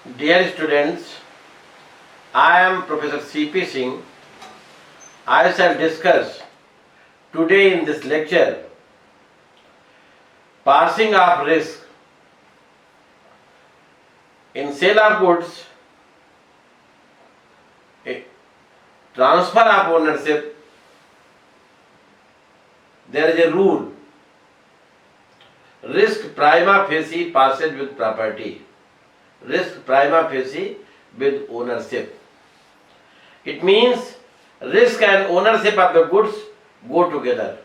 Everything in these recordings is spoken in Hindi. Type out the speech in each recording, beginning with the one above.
Dear students, I am Professor C.P. Singh. I shall discuss today in this lecture passing of risk in sale of goods, transfer of ownership. There is a rule: risk prima facie passage with property. Risk prima facie with ownership. It means risk and ownership of the goods go together.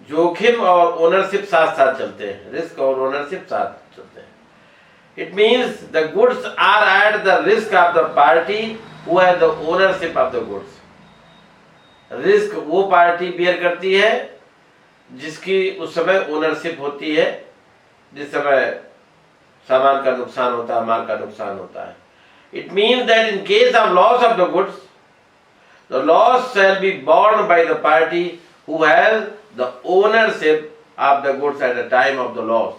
जोखिम और ओनरशिप साथ साथ चलते हैं, रिस्क और ओनरशिप साथ चलते हैं. It means the goods are at the risk of the party who has the ownership of the goods. Risk वो पार्टी बियर करती है जिसकी उस समय ओनरशिप होती है, जिस समय सामान का नुकसान होता है, माल का नुकसान होता है. It means that in case of loss of the goods, the loss shall be borne by the party who has the ownership of the goods at the time of the loss.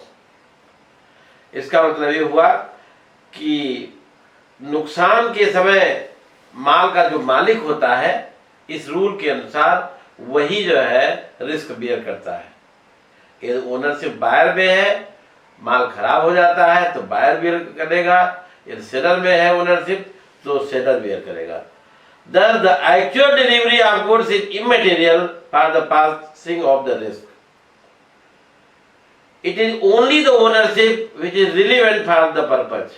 इसका मतलब ये हुआ कि नुकसान के समय माल का जो मालिक होता है, इस रूल के अनुसार वही जो है रिस्क बियर करता है. ये ओनरशिप बायर में है, माल खराब हो जाता है तो बायर बियर करेगा. यदि सेलर में है ओनरशिप तो सेलर बियर करेगा. Thus the actual delivery of goods is immaterial for the passing of the risk. It is only the ownership which is relevant for the purpose.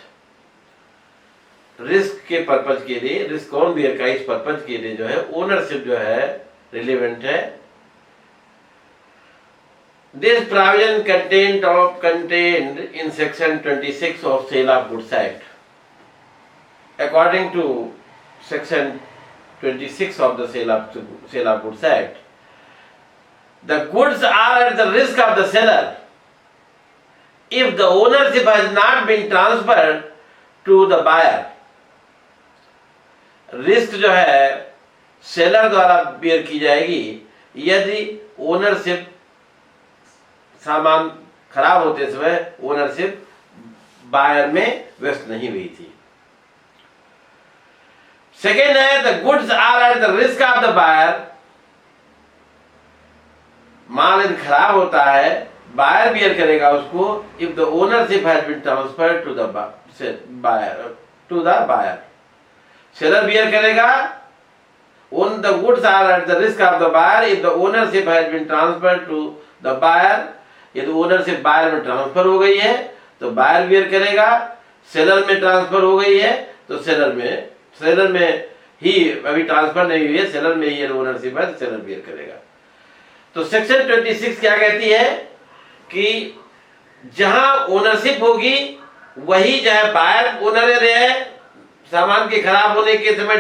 Risk के पर्पज के लिए, रिस्क कौन बियर का, इस पर्पज के लिए जो है ओनरशिप जो है रिलेवेंट है. This provision contained in section 26 of Sale of Goods Act. According to section 26 of the Sale of Goods Act, the goods are at the risk of the seller if the ownership has not been transferred to the buyer. Risk जो है सेलर द्वारा बियर की जाएगी यदि ओनरशिप, सामान खराब होते समय ओनरशिप बायर में व्यस्त नहीं हुई थी. सेकेंड है the goods are at the risk of the buyer. माल यदि खराब होता है, बायर बियर करेगा उसको if the ownership has been transferred to the buyer. Seller bear करेगा on the goods are at the risk of the buyer if the ownership has been transferred to the buyer. यदि ओनरशिप बायर में ट्रांसफर हो गई है तो बायर बियर करेगा. सेलर में ट्रांसफर हो गई है तो सेलर में ही, अभी ट्रांसफर नहीं हुई है, सेलर में ही ओनरशिप है तो सेलर बियर करेगा. तो सेक्शन 26 क्या कहती है कि जहां ओनरशिप होगी वही चाहे बायर ओनर रहे, सामान के खराब होने के समय,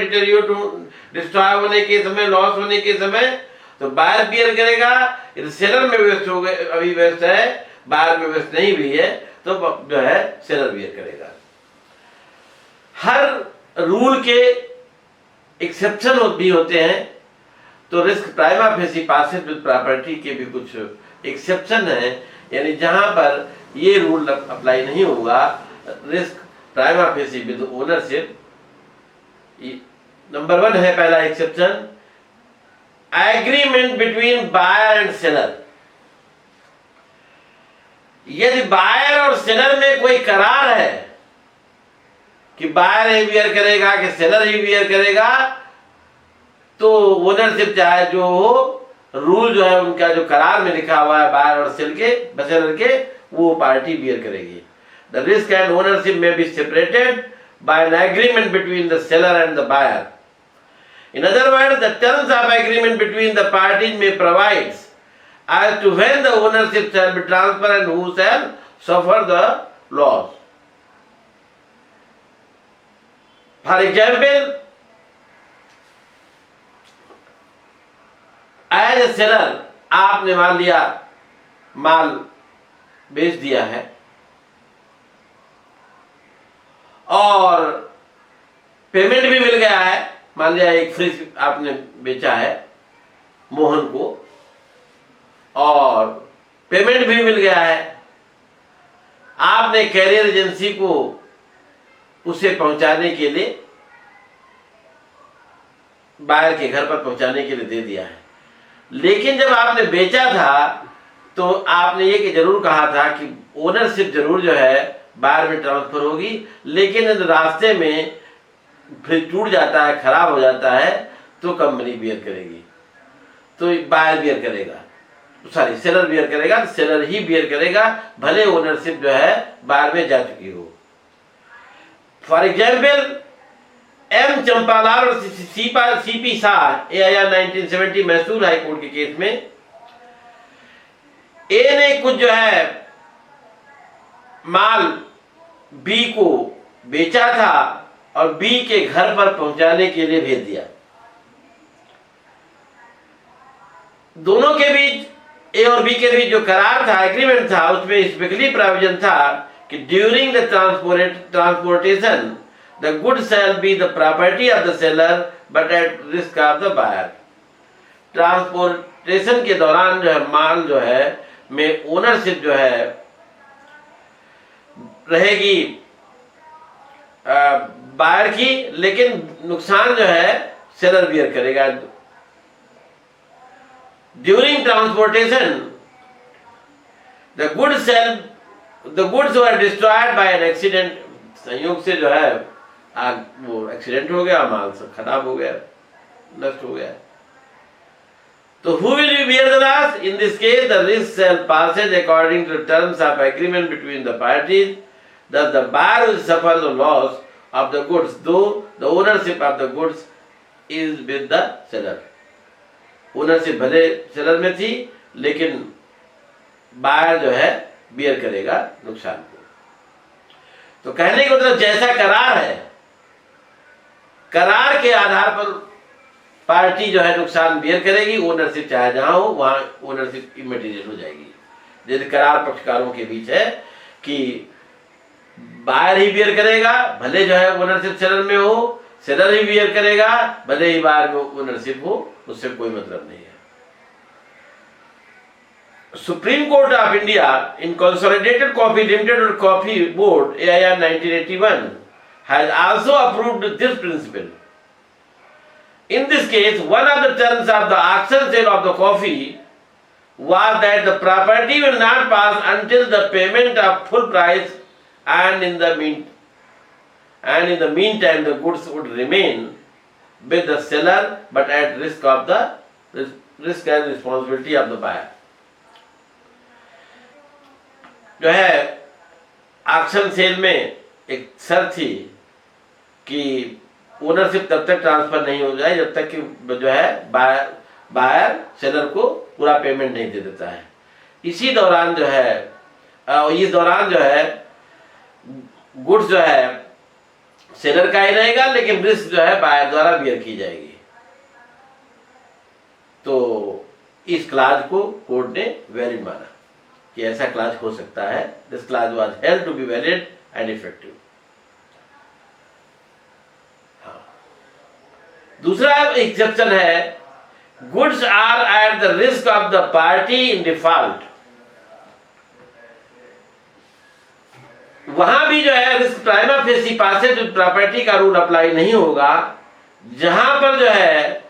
डिस्ट्रॉय होने के समय, लॉस होने के समय तो बायर बियर करेगा. यदि सेलर में व्यस्त हो गए, अभी व्यस्त है, बायर में व्यस्त नहीं हुई है तो जो है सेलर बियर करेगा. हर रूल के एक्सेप्शन भी होते हैं. तो risk prima facie passes with property के भी कुछ एक्सेप्शन है, यानी जहां पर ये रूल अप्लाई नहीं होगा, risk prima facie with ownership. Number 1 है पहला exception, agreement between buyer and seller. यदि बायर और सेलर में कोई करार है कि बायर ही बियर करेगा कि सेलर ही बियर करेगा, तो ओनरशिप चाहे जो हो, रूल जो है उनका जो करार में लिखा हुआ है बायर और सेलर के, वो पार्टी बियर करेगी. The risk and ownership may be separated by an agreement between the seller and the buyer. In other words, the terms of agreement between the parties may provide as to when the ownership shall be transferred and who shall suffer the loss. For example, as a seller, आपने मान लिया माल बेच दिया है और पेमेंट भी मिल गया है. मान लिया एक फ्रिज आपने बेचा है मोहन को और पेमेंट भी मिल गया है. आपने कैरियर एजेंसी को उसे पहुंचाने के लिए, बायर के घर पर पहुंचाने के लिए दे दिया है। लेकिन जब आपने बेचा था तो आपने ये कि जरूर कहा था कि ओनरशिप जरूर जो है बायर में ट्रांसफर होगी, लेकिन रास्ते में फिर टूट जाता है, खराब हो जाता है, तो कंपनी बियर करेगी, तो बायर बियर करेगा, सॉरी सेलर बियर करेगा, तो सेलर ही बियर करेगा, भले ओनरशिप जो है बायर में जा चुकी हो। फॉर एग्जाम्पल एम चंपालाल और CP Shah AIR 1970 Mysore high court के केस में ए ने कुछ जो है माल बी को बेचा था और बी के घर पर पहुंचाने के लिए भेज दिया। दोनों के बीच, ए और बी के बीच जो करार था, एग्रीमेंट था, उसमें स्पेशली प्रोविजन था कि during the transportation the goods shall be the property of the seller but at risk of the buyer। Transportation के दौरान जो है माल जो है में ओनरशिप जो है रहेगी बायर की, लेकिन नुकसान जो है सेलर बियर करेगा। During transportation the goods were destroyed by an accident। संयोग से जो है वो एक्सीडेंट हो गया, माल सब खराब हो गया, नष्ट हो गया। तो who will bear the loss? In this case, the risk shall passes according to the terms of agreement between the parties. Thus, the buyer will suffer the loss of the goods, though the ownership of the goods is with the seller। Ownership भले सेलर में थी, लेकिन बायर जो है बियर करेगा नुकसान को। तो कहने का मतलब जैसा करार है, करार के आधार पर पार्टी जो है नुकसान बियर करेगी, ओनरशिप चाहे जहां हो वहां ओनरशिप इमटेरियल हो जाएगी। जैसे करार पक्षकारों के बीच है कि बायर ही बियर करेगा, भले जो है ओनरशिप सेलर में हो, सेलर ही बियर करेगा, भले ही बायर में ओनरशिप हो, उससे कोई मतलब नहीं है। Supreme court of India in consolidated coffee limited और coffee board AIR 1981 has also approved this principle। In this case, one of the terms of the auction sale of the coffee was that the property will not pass until the payment of full price, and in the meantime the goods would remain with the seller but at risk and responsibility of the buyer। जो है ऑक्शन सेल में एक शर्त थी कि ओनरशिप तब तक ट्रांसफर नहीं हो जाए जब तक कि जो है बायर सेलर को पूरा पेमेंट नहीं दे देता है। इसी दौरान जो है इस दौरान जो है गुड्स जो है सेलर का ही रहेगा, लेकिन रिस्क जो है बायर द्वारा बियर की जाएगी। तो इस क्लाज को कोर्ट ने वैलिड माना कि ऐसा क्लाज हो सकता है। This clause was held to be valid and effective. दूसरा एक्सेप्शन है, goods are at the risk of the party in default. वहां भी जो है रिस्क प्राइमा फेसी पासे जो प्रॉपर्टी का रूल अप्लाई नहीं होगा, जहां पर जो है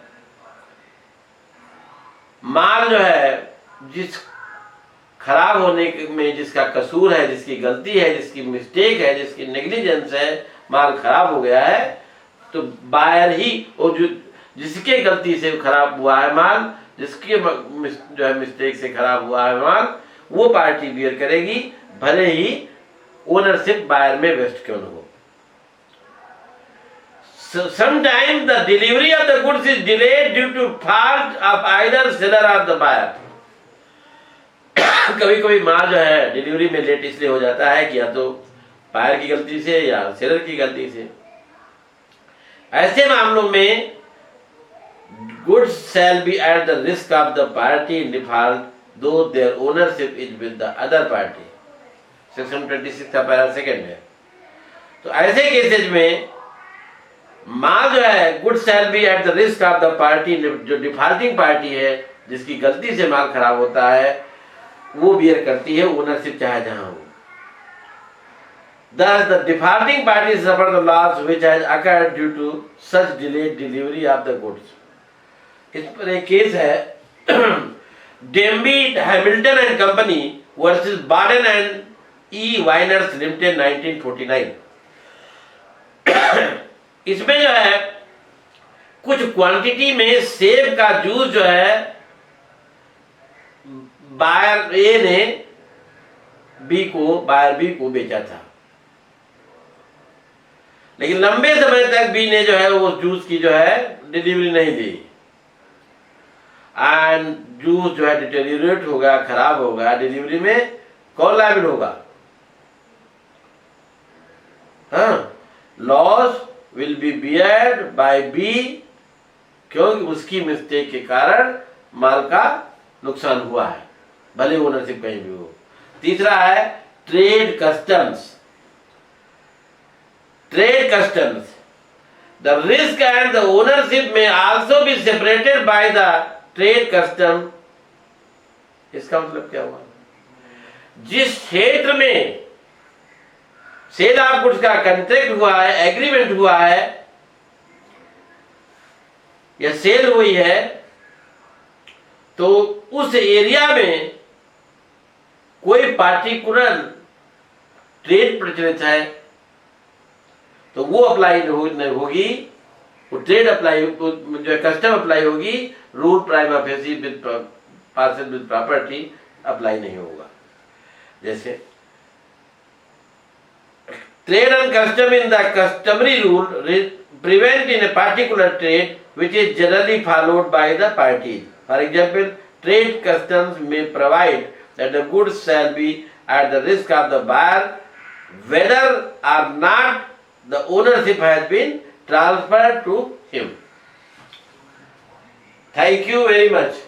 माल जो है जिस खराब होने में जिसका कसूर है, जिसकी गलती है, जिसकी मिस्टेक है, जिसकी नेग्लिजेंस है, माल खराब हो गया है, तो बायर ही और जो जिसके गलती से खराब हुआ है माल, जिसके जो है मिस्टेक से खराब हुआ है माल, वो पार्टी बियर करेगी, भले ही ओनरशिप बायर में वेस्ट क्यों न हो। Sometimes the delivery of the goods is delayed due to fault of either seller or the buyer। कभी कभी माल जो है डिलीवरी में लेट इसलिए हो जाता है कि या तो बायर की गलती से या सेलर की गलती से। ऐसे मामलों में goods shall be at the risk of the party in default though their ownership is with the other party. Section 26 का पैरा सेकंड है। तो ऐसे केसेज में माल जो है goods shall be at the risk of the party, जो डिफॉल्टिंग पार्टी है जिसकी गलती से माल खराब होता है, वो बियर करती है ओनरशिप चाहे जहां हो। Thus, the defaulting party suffer the loss which has occurred due to such delayed delivery of the goods. इस पर एक केस है Demby Hamilton and Company versus Barden and E Winers Limited 1949। इसमें जो है कुछ क्वांटिटी में सेब का जूस जो है बायर ए ने बायर बी को बेचा था, लेकिन लंबे समय तक बी ने जो है वो जूस की जो है डिलीवरी नहीं दी एंड जूस जो है डिटेरियोरेट होगा, खराब होगा। डिलीवरी में कौन लायबिल होगा? हाँ, loss will be beared by B, क्योंकि उसकी मिस्टेक के कारण माल का नुकसान हुआ है, भले ओनरशिप कहीं भी हो। तीसरा है trade customs. Trade customs, the risk and the ownership may also be separated by the trade custom. इसका मतलब क्या हुआ? जिस क्षेत्र में सेल ऑफ गुड्स का कॉन्ट्रैक्ट हुआ है, एग्रीमेंट हुआ है या सेल हुई है, तो उस एरिया में कोई पार्टिकुलर ट्रेड प्रचलित है तो वो अप्लाई होगी, वो ट्रेड अप्लाई जो है कस्टम अप्लाई होगी, rule prima facie with parcel with property apply नहीं होगा। जैसे trade and custom in the customary rule prevent in a particular trade which is generally followed by the parties. For example, trade customs may provide that the goods shall be at the risk of the buyer whether or not the ownership has been transferred to him. Thank you very much.